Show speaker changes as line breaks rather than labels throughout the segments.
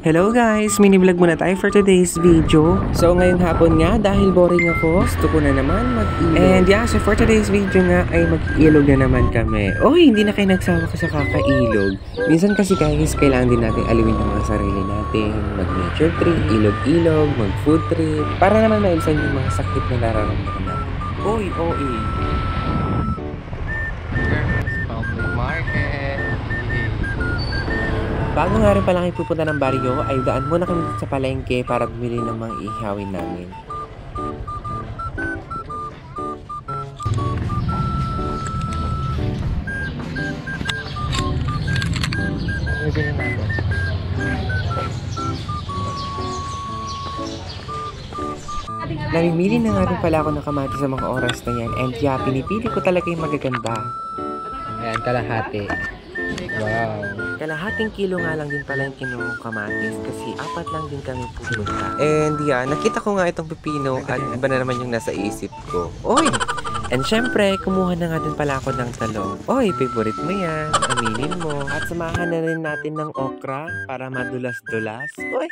Hello guys! Mini-vlog muna tayo for today's video. So ngayong hapon nga, dahil boring ako, gusto ko na naman mag-ilog. And yeah, so for today's video nga ay mag-ilog na naman kami. Oy, hindi na kayo nagsawa ka sa kakailog. Minsan kasi guys, kailangan din natin aliwin yung mga sarili natin. Mag-nature trip, ilog-ilog, mag-food trip. Para naman mailisan yung mga sakit na nararamdaman natin. Oy, oy!
Public market.
Bago nga rin pala kayo pupunta ng baryo, ay daan muna kami sa palengke para bumili ng mga ihawin namin.
Bibili natin.
Namimili na nga rin pala ako ng kamatis sa mga oras na yan. And yeah, pinipili ko talaga yung magaganda.
Ayan, kalahati. Wow.
Kalahating kilo nga lang din pala yung kinuha kamatis kasi 4 lang din kami pupunta. And yeah, nakita ko nga itong pipino at iba na naman yung nasa isip ko. Oy! And syempre, kumuha na nga din pala ako ng talong. Oy, favorite mo yan. Aminin mo. At samahan na rin natin ng okra para madulas-dulas. Oy!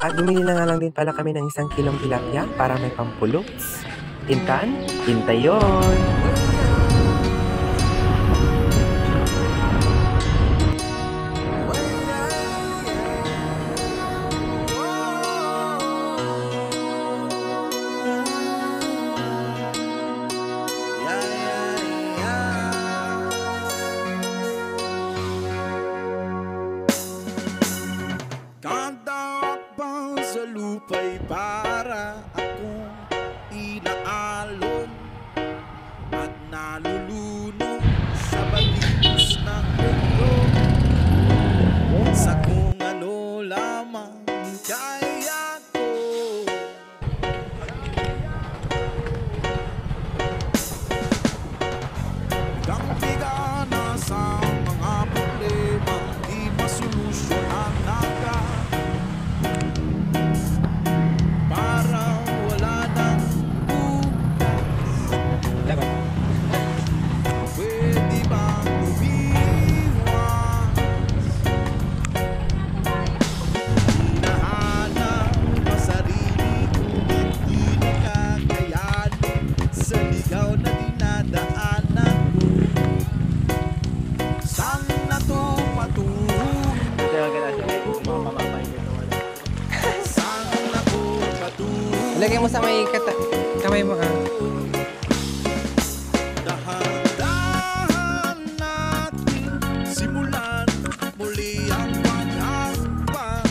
At bumili na nga lang din pala kami ng 1 kilong tilapia para may pampulots. Tintan? Tinta yun!
Lupa'y para akong inaalon at nalulunod sa batis ng mundo sa kung ano lamang kaya ko. Bigang na sa mga problema di masolusyonan agad.
Lagay mo sa may kamay mo
Dahan-dahan natin simulan muli ang paghahakbang.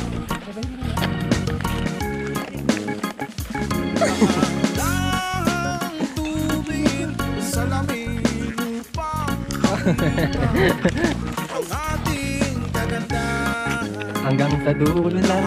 Dahan-dahan tubig sa lamig upang ang ating kagandahan.
hanggang sa dulo lang.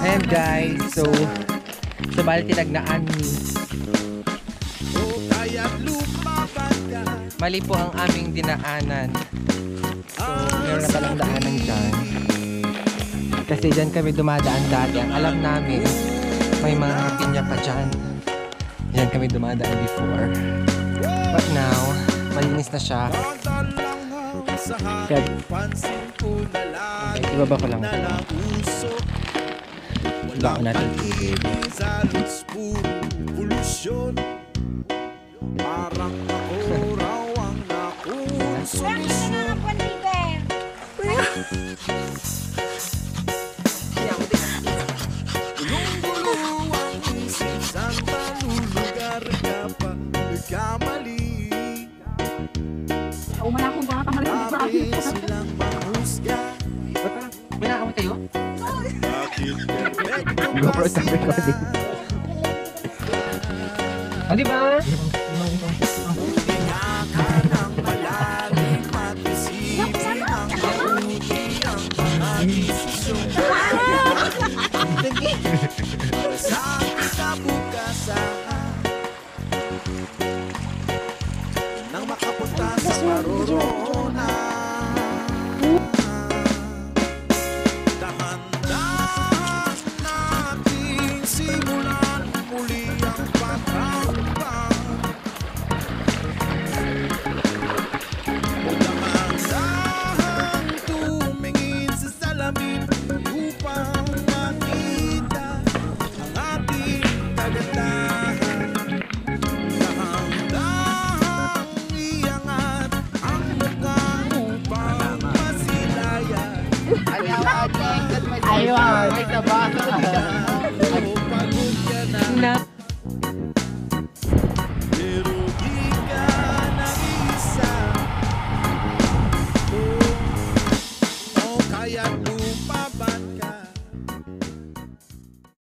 And guys, so bali tinagnaan ni mali po ang aming dinaanan. So meron na palang daanan dyan. Kasi dyan kami dumadaan dati. Ang alam namin, may mga pinya pa dyan. Dyan kami dumadaan before. But now, malinis na siya. Kaya, okay, ibaba ko lang ito. Ibaba natin tubig.
Parang ako raw ang nakusolusyon. Gulong-gulo ang isip saan malulugar ka pa nagkamali.
Umala akong baka kamali.
Grabe silang mahusga.
May nakamay tayo?
Bakit
GoPro stop recording. O diba?
Hinga ka ng malalim at isipin ang mabuti ang mga desisyon. Sa kinabukasan nang makapunta sa paruroonan.
nabasa.